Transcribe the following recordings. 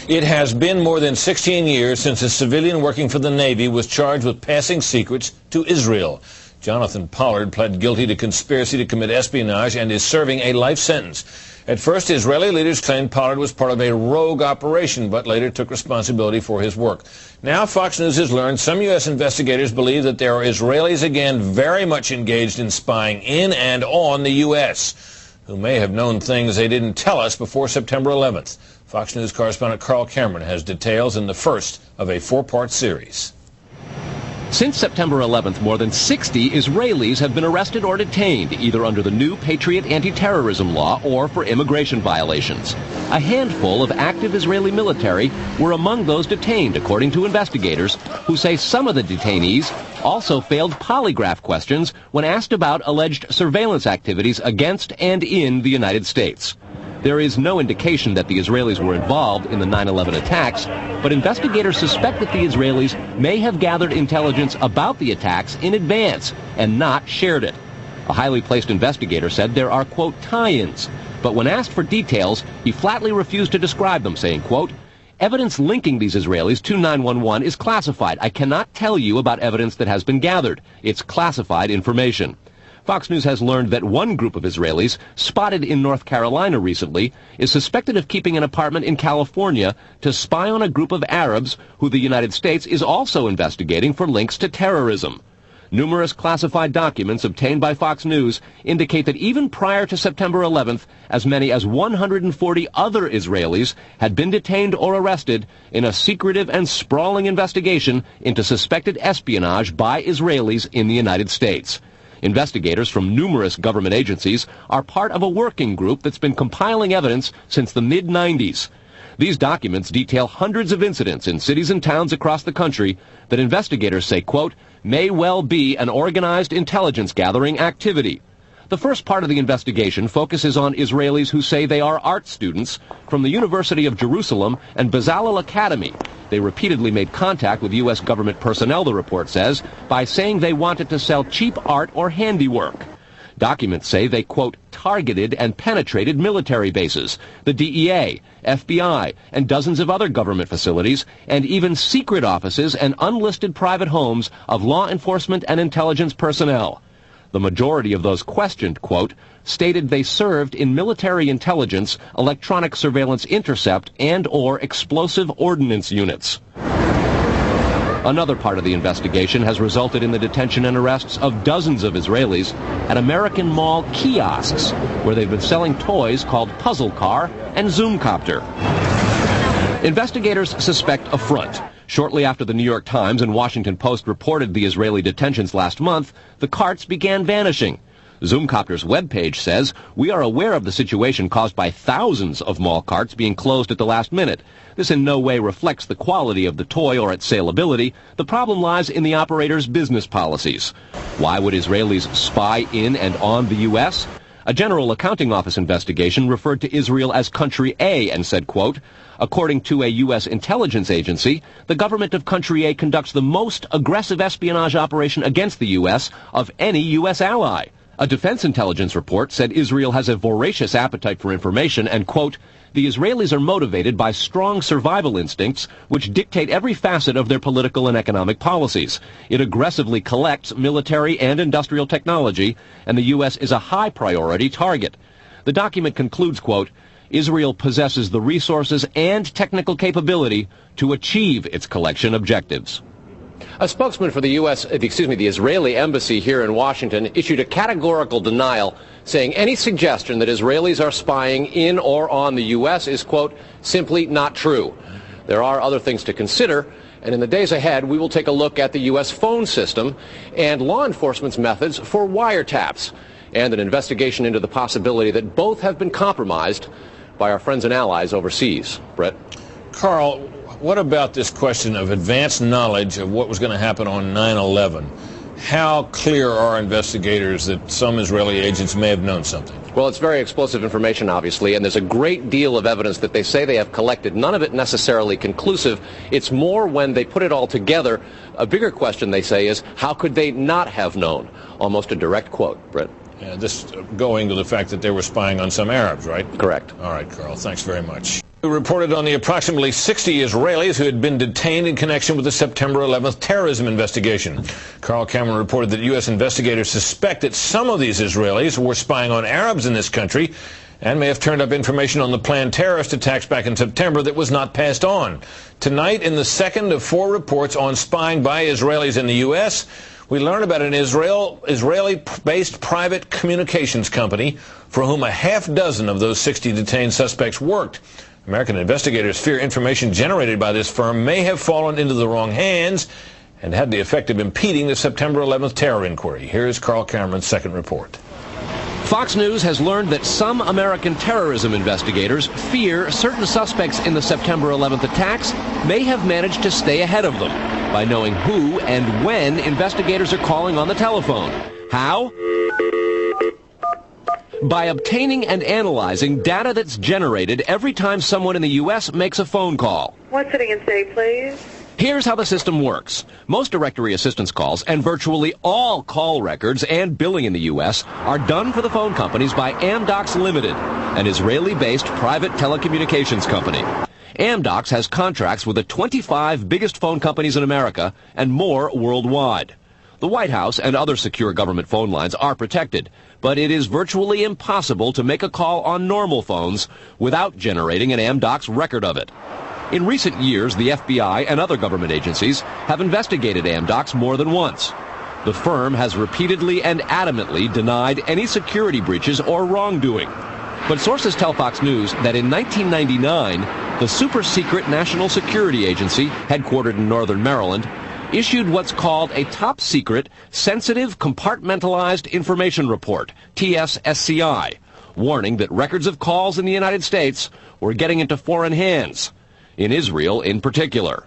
It has been more than 16 years since a civilian working for the Navy was charged with passing secrets to Israel. Jonathan Pollard pled guilty to conspiracy to commit espionage and is serving a life sentence. At first, Israeli leaders claimed Pollard was part of a rogue operation, but later took responsibility for his work. Now, Fox News has learned some U.S. investigators believe that there are Israelis again very much engaged in spying in and on the U.S., who may have known things they didn't tell us before September 11th. Fox News correspondent Carl Cameron has details in the first of a four-part series. Since September 11th, more than 60 Israelis have been arrested or detained, either under the new Patriot anti-terrorism law or for immigration violations. A handful of active Israeli military were among those detained, according to investigators, who say some of the detainees also failed polygraph questions when asked about alleged surveillance activities against and in the United States. There is no indication that the Israelis were involved in the 9/11 attacks, but investigators suspect that the Israelis may have gathered intelligence about the attacks in advance and not shared it. A highly placed investigator said there are, quote, tie-ins, but when asked for details, he flatly refused to describe them, saying, quote, evidence linking these Israelis to 9/11 is classified. I cannot tell you about evidence that has been gathered. It's classified information. Fox News has learned that one group of Israelis, spotted in North Carolina recently, is suspected of keeping an apartment in California to spy on a group of Arabs who the United States is also investigating for links to terrorism. Numerous classified documents obtained by Fox News indicate that even prior to September 11th, as many as 140 other Israelis had been detained or arrested in a secretive and sprawling investigation into suspected espionage by Israelis in the United States. Investigators from numerous government agencies are part of a working group that's been compiling evidence since the mid-90s. These documents detail hundreds of incidents in cities and towns across the country that investigators say, quote, may well be an organized intelligence gathering activity. The first part of the investigation focuses on Israelis who say they are art students from the University of Jerusalem and Bezalel Academy. They repeatedly made contact with U.S. government personnel, the report says, by saying they wanted to sell cheap art or handiwork. Documents say they, quote, targeted and penetrated military bases, the DEA, FBI, and dozens of other government facilities, and even secret offices and unlisted private homes of law enforcement and intelligence personnel. The majority of those questioned, quote, stated they served in military intelligence, electronic surveillance intercept, and or explosive ordnance units. Another part of the investigation has resulted in the detention and arrests of dozens of Israelis at American Mall kiosks, where they've been selling toys called Puzzle Car and Zoomcopter. Investigators suspect a front. Shortly after the New York Times and Washington Post reported the Israeli detentions last month, the carts began vanishing. Zoomcopter's webpage says, we are aware of the situation caused by thousands of mall carts being closed at the last minute. This in no way reflects the quality of the toy or its saleability. The problem lies in the operator's business policies. Why would Israelis spy in and on the U.S.? A General Accounting Office investigation referred to Israel as Country A and said, quote, according to a U.S. intelligence agency, the government of Country A conducts the most aggressive espionage operation against the U.S. of any U.S. ally. A defense intelligence report said Israel has a voracious appetite for information and, quote, the Israelis are motivated by strong survival instincts which dictate every facet of their political and economic policies. It aggressively collects military and industrial technology, and the U.S. is a high priority target. The document concludes, quote, Israel possesses the resources and technical capability to achieve its collection objectives. A spokesman for the the Israeli embassy here in Washington issued a categorical denial, saying any suggestion that Israelis are spying in or on the U.S. is, quote, simply not true. There are other things to consider, and in the days ahead, we will take a look at the U.S. phone system and law enforcement's methods for wiretaps, and an investigation into the possibility that both have been compromised by our friends and allies overseas. Brett? Carl, what about this question of advanced knowledge of what was going to happen on 9/11? How clear are investigators that some Israeli agents may have known something? Well, it's very explosive information, obviously, and there's a great deal of evidence that they say they have collected, none of it necessarily conclusive. It's more when they put it all together. A bigger question, they say, is how could they not have known? Almost a direct quote, Brett. Yeah, this going to the fact that they were spying on some Arabs, right? Correct. All right, Carl, thanks very much. We reported on the approximately 60 Israelis who had been detained in connection with the September 11th terrorism investigation. Carl Cameron reported that U.S. investigators suspect that some of these Israelis were spying on Arabs in this country and may have turned up information on the planned terrorist attacks back in September that was not passed on. Tonight, in the second of 4 reports on spying by Israelis in the U.S., we learn about an Israeli-based private communications company for whom a half dozen of those 60 detained suspects worked. American investigators fear information generated by this firm may have fallen into the wrong hands and had the effect of impeding the September 11th terror inquiry. Here's Carl Cameron's second report. Fox News has learned that some American terrorism investigators fear certain suspects in the September 11th attacks may have managed to stay ahead of them by knowing who and when investigators are calling on the telephone. How? By obtaining and analyzing data that's generated every time someone in the U.S. makes a phone call. One sitting and stay, please. Here's how the system works. Most directory assistance calls and virtually all call records and billing in the U.S. are done for the phone companies by Amdocs Limited, an Israeli-based private telecommunications company. Amdocs has contracts with the 25 biggest phone companies in America and more worldwide. The White House and other secure government phone lines are protected, but it is virtually impossible to make a call on normal phones without generating an Amdocs record of it. In recent years, the FBI and other government agencies have investigated Amdocs more than once. The firm has repeatedly and adamantly denied any security breaches or wrongdoing. But sources tell Fox News that in 1999, the super-secret National Security Agency, headquartered in northern Maryland, issued what's called a top-secret, sensitive, compartmentalized information report, TSSCI, warning that records of calls in the United States were getting into foreign hands, in Israel in particular.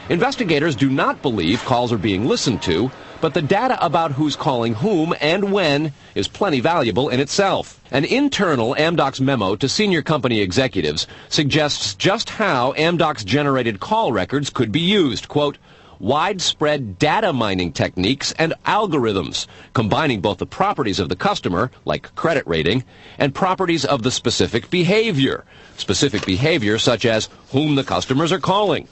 Investigators do not believe calls are being listened to, but the data about who's calling whom and when is plenty valuable in itself. An internal Amdocs memo to senior company executives suggests just how Amdocs generated call records could be used. Quote, widespread data mining techniques and algorithms, combining both the properties of the customer, like credit rating, and properties of the specific behavior such as whom the customers are calling.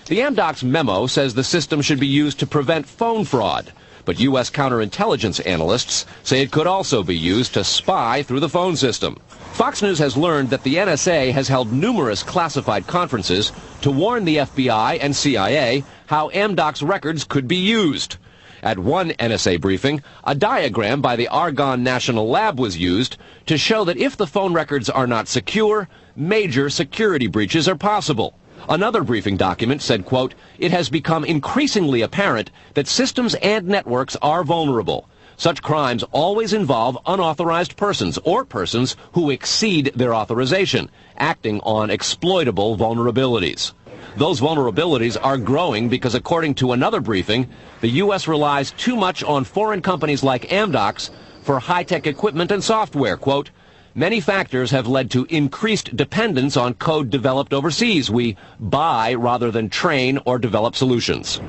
The Amdocs memo says the system should be used to prevent phone fraud, but U.S. counterintelligence analysts say it could also be used to spy through the phone system. Fox News has learned that the NSA has held numerous classified conferences to warn the FBI and CIA how Amdocs records could be used. At one NSA briefing, a diagram by the Argonne National Lab was used to show that if the phone records are not secure, major security breaches are possible. Another briefing document said, quote, it has become increasingly apparent that systems and networks are vulnerable. Such crimes always involve unauthorized persons or persons who exceed their authorization, acting on exploitable vulnerabilities. Those vulnerabilities are growing because, according to another briefing, the U.S. relies too much on foreign companies like Amdocs for high-tech equipment and software. Quote, many factors have led to increased dependence on code developed overseas. We buy rather than train or develop solutions.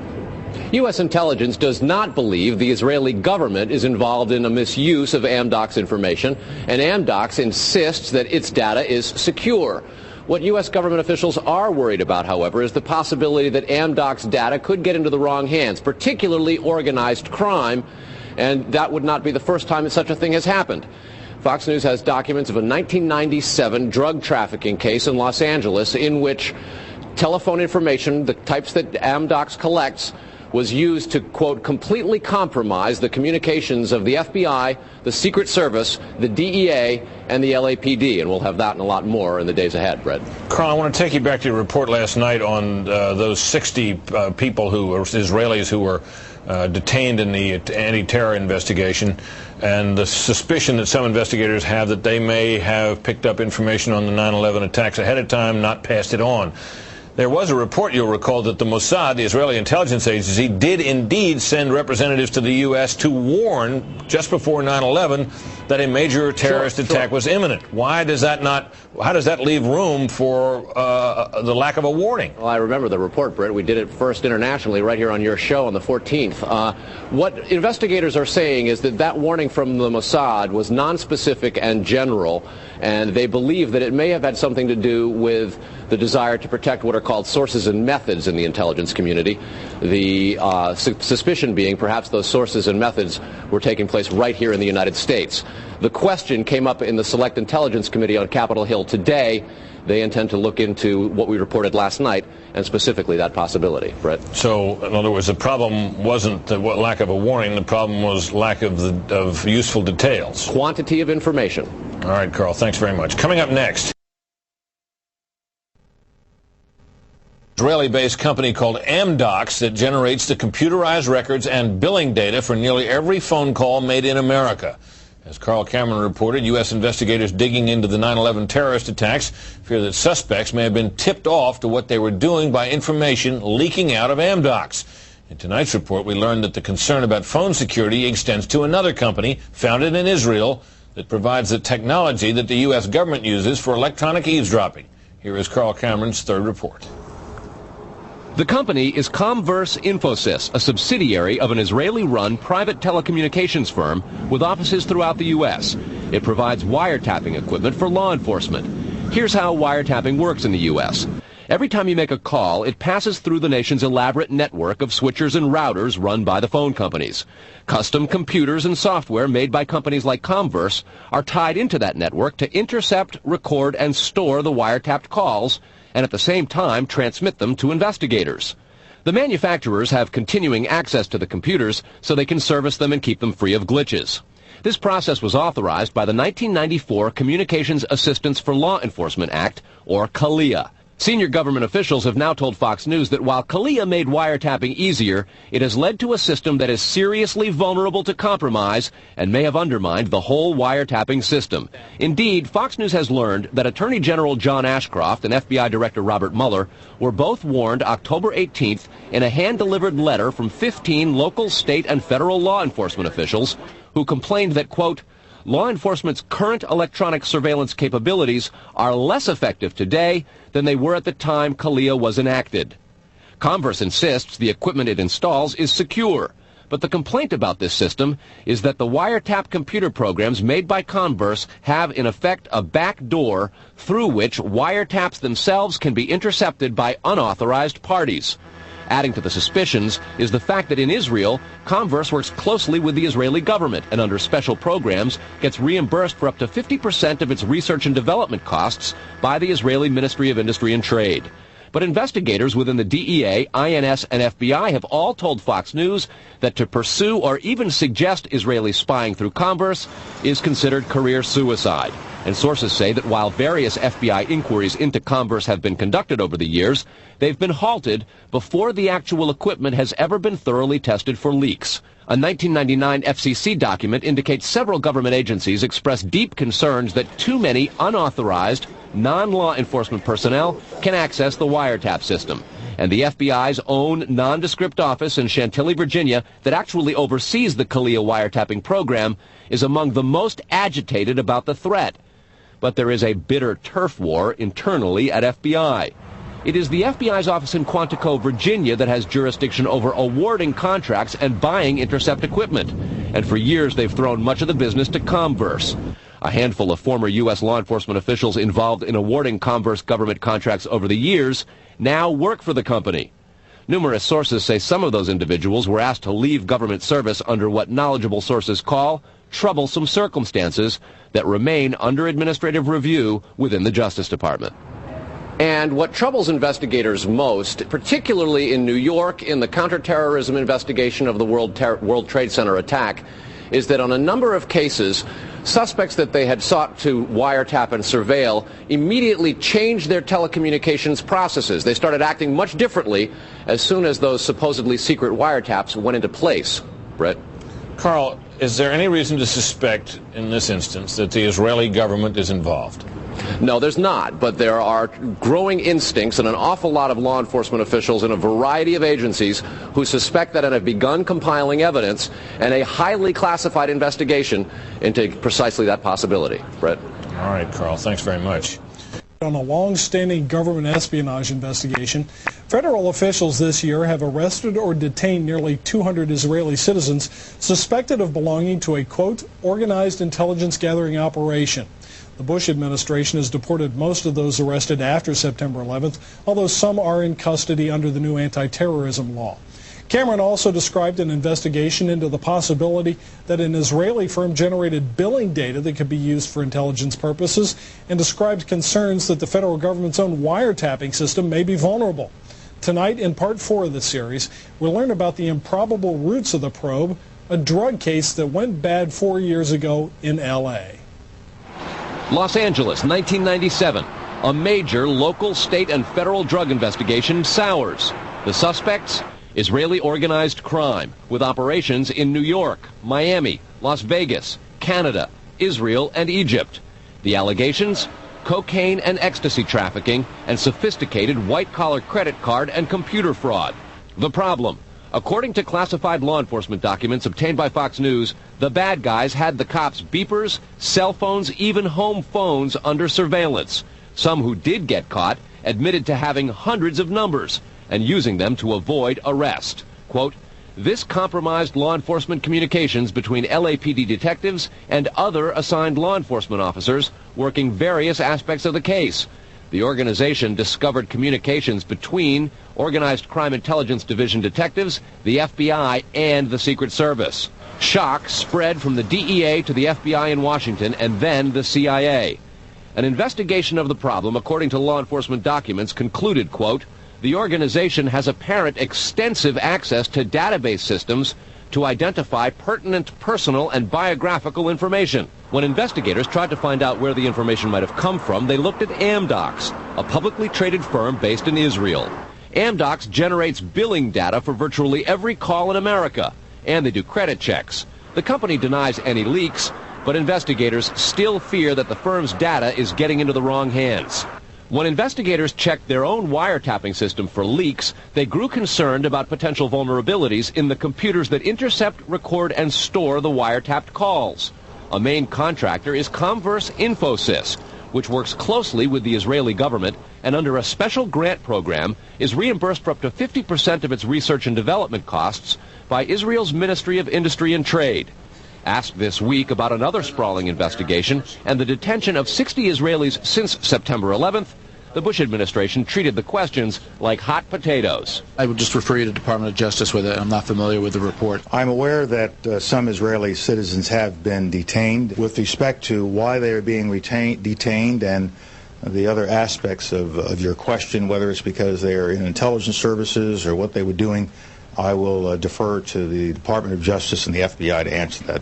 U.S. intelligence does not believe the Israeli government is involved in a misuse of Amdocs information, and Amdocs insists that its data is secure. What U.S. government officials are worried about, however, is the possibility that Amdocs data could get into the wrong hands, particularly organized crime, and that would not be the first time that such a thing has happened. Fox News has documents of a 1997 drug trafficking case in Los Angeles in which telephone information, the types that Amdocs collects, was used to, quote, completely compromise the communications of the FBI, the Secret Service, the DEA, and the LAPD. And we'll have that and a lot more in the days ahead, Brett. Carl, I want to take you back to your report last night on those 60 people who were Israelis who were detained in the anti-terror investigation, and the suspicion that some investigators have that they may have picked up information on the 9/11 attacks ahead of time, not passed it on. There was a report, you'll recall, that the Mossad, the Israeli intelligence agency, did indeed send representatives to the U.S. to warn just before 9/11 that a major terrorist attack was imminent. Why does that how does that leave room for the lack of a warning? Well, I remember the report, Britt. We did it first internationally right here on your show on the 14th. What investigators are saying is that that warning from the Mossad was nonspecific and general, and they believe that it may have had something to do with the desire to protect what are called sources and methods in the intelligence community. The suspicion being perhaps those sources and methods were taking place right here in the United States. The question came up in the Select Intelligence Committee on Capitol Hill today. They intend to look into what we reported last night, and specifically that possibility. Brett? So, in other words, the problem wasn't the lack of a warning. The problem was lack of useful details. Quantity of information. All right, Carl, thanks very much. Coming up next, Israeli-based company called Amdocs that generates the computerized records and billing data for nearly every phone call made in America. As Carl Cameron reported, U.S. investigators digging into the 9/11 terrorist attacks fear that suspects may have been tipped off to what they were doing by information leaking out of Amdocs. In tonight's report, we learned that the concern about phone security extends to another company founded in Israel that provides the technology that the U.S. government uses for electronic eavesdropping. Here is Carl Cameron's third report. The company is Comverse Infosys, a subsidiary of an Israeli-run private telecommunications firm with offices throughout the U.S. It provides wiretapping equipment for law enforcement. Here's how wiretapping works in the U.S. Every time you make a call, it passes through the nation's elaborate network of switchers and routers run by the phone companies. Custom computers and software made by companies like Comverse are tied into that network to intercept, record, and store the wiretapped calls, and at the same time transmit them to investigators. The manufacturers have continuing access to the computers so they can service them and keep them free of glitches. This process was authorized by the 1994 Communications Assistance for Law Enforcement Act, or CALEA. Senior government officials have now told Fox News that while CALEA made wiretapping easier, it has led to a system that is seriously vulnerable to compromise and may have undermined the whole wiretapping system. Indeed, Fox News has learned that Attorney General John Ashcroft and FBI Director Robert Mueller were both warned October 18th in a hand-delivered letter from 15 local, state, and federal law enforcement officials who complained that, quote, law enforcement's current electronic surveillance capabilities are less effective today than they were at the time CALEA was enacted. Comverse insists the equipment it installs is secure, but the complaint about this system is that the wiretap computer programs made by Comverse have in effect a back door through which wiretaps themselves can be intercepted by unauthorized parties. Adding to the suspicions is the fact that in Israel, Comverse works closely with the Israeli government and under special programs gets reimbursed for up to 50% of its research and development costs by the Israeli Ministry of Industry and Trade. But investigators within the DEA, INS, and FBI have all told Fox News that to pursue or even suggest Israeli spying through Comverse is considered career suicide. And sources say that while various FBI inquiries into Comverse have been conducted over the years, they've been halted before the actual equipment has ever been thoroughly tested for leaks. A 1999 FCC document indicates several government agencies expressed deep concerns that too many unauthorized, non-law enforcement personnel can access the wiretap system. And the FBI's own nondescript office in Chantilly, Virginia, that actually oversees the CALEA wiretapping program, is among the most agitated about the threat. But there is a bitter turf war internally at FBI. It is the FBI's office in Quantico, Virginia, that has jurisdiction over awarding contracts and buying intercept equipment. And for years, they've thrown much of the business to Comverse. A handful of former U.S. law enforcement officials involved in awarding Comverse government contracts over the years now work for the company. Numerous sources say some of those individuals were asked to leave government service under what knowledgeable sources call troublesome circumstances that remain under administrative review within the Justice Department. And what troubles investigators most, particularly in New York in the counterterrorism investigation of the World Trade Center attack, is that on a number of cases, suspects that they had sought to wiretap and surveil immediately changed their telecommunications processes. They started acting much differently as soon as those supposedly secret wiretaps went into place. Brett? Carl, is there any reason to suspect in this instance that the Israeli government is involved? No, there's not, but there are growing instincts and an awful lot of law enforcement officials in a variety of agencies who suspect that and have begun compiling evidence and a highly classified investigation into precisely that possibility. Brett? All right, Carl, thanks very much. On a long-standing government espionage investigation, federal officials this year have arrested or detained nearly 200 Israeli citizens suspected of belonging to a, quote, organized intelligence gathering operation. The Bush administration has deported most of those arrested after September 11th, although some are in custody under the new anti-terrorism law. Cameron also described an investigation into the possibility that an Israeli firm generated billing data that could be used for intelligence purposes, and described concerns that the federal government's own wiretapping system may be vulnerable. Tonight, in part 4 of the series, we'll learn about the improbable roots of the probe, a drug case that went bad 4 years ago in L.A. Los Angeles, 1997. A major local, state, and federal drug investigation sours. The suspects? Israeli organized crime, with operations in New York, Miami, Las Vegas, Canada, Israel, and Egypt. The allegations? Cocaine and ecstasy trafficking and sophisticated white-collar credit card and computer fraud. The problem? According to classified law enforcement documents obtained by Fox News, the bad guys had the cops' beepers, cell phones, even home phones under surveillance. Some who did get caught admitted to having hundreds of numbers and using them to avoid arrest. Quote, this compromised law enforcement communications between LAPD detectives and other assigned law enforcement officers working various aspects of the case. The organization discovered communications between Organized Crime Intelligence Division detectives, the FBI, and the Secret Service. Shock spread from the DEA to the FBI in Washington and then the CIA. An investigation of the problem, according to law enforcement documents, concluded, quote, the organization has apparent extensive access to database systems to identify pertinent personal and biographical information. When investigators tried to find out where the information might have come from, they looked at Amdocs, a publicly traded firm based in Israel. Amdocs generates billing data for virtually every call in America, and they do credit checks. The company denies any leaks, but investigators still fear that the firm's data is getting into the wrong hands. When investigators checked their own wiretapping system for leaks, they grew concerned about potential vulnerabilities in the computers that intercept, record, and store the wiretapped calls. A main contractor is Comverse Infosys, which works closely with the Israeli government and under a special grant program is reimbursed for up to 50% of its research and development costs by Israel's Ministry of Industry and Trade. Asked this week about another sprawling investigation and the detention of 60 Israelis since September 11th, the Bush administration treated the questions like hot potatoes. I would just refer you to the Department of Justice with it. I'm not familiar with the report. I'm aware that some Israeli citizens have been detained. With respect to why they are being detained and the other aspects of your question, whether it's because they are in intelligence services or what they were doing, I will defer to the Department of Justice and the FBI to answer that.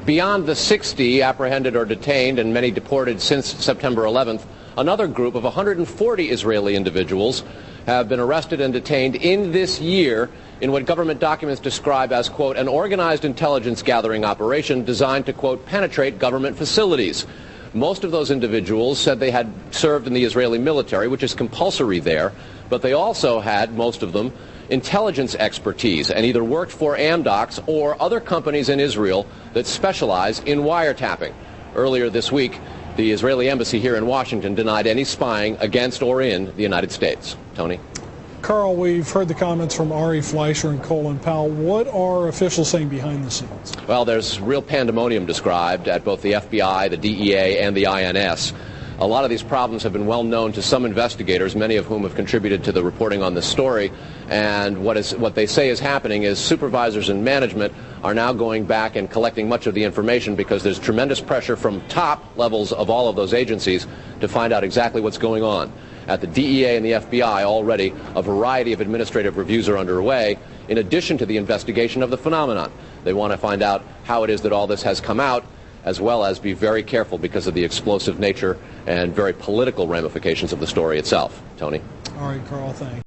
Beyond the 60 apprehended or detained and many deported since September 11th, another group of 140 Israeli individuals have been arrested and detained in this year in what government documents describe as, quote, an organized intelligence gathering operation designed to, quote, penetrate government facilities. Most of those individuals said they had served in the Israeli military, which is compulsory there, but they also had, most of them, intelligence expertise and either worked for Amdocs or other companies in Israel that specialize in wiretapping. Earlier this week, the Israeli embassy here in Washington denied any spying against or in the United States. Tony? Carl, we've heard the comments from Ari Fleischer and Colin Powell. What are officials saying behind the scenes? Well, there's real pandemonium described at both the FBI, the DEA, and the INS. A lot of these problems have been well known to some investigators, many of whom have contributed to the reporting on this story. And what they say is happening is supervisors and management are now going back and collecting much of the information because there's tremendous pressure from top levels of all of those agencies to find out exactly what's going on. At the DEA and the FBI already, a variety of administrative reviews are underway, in addition to the investigation of the phenomenon. They want to find out how it is that all this has come out, as well as be very careful because of the explosive nature and very political ramifications of the story itself. Tony? All right, Carl, thanks.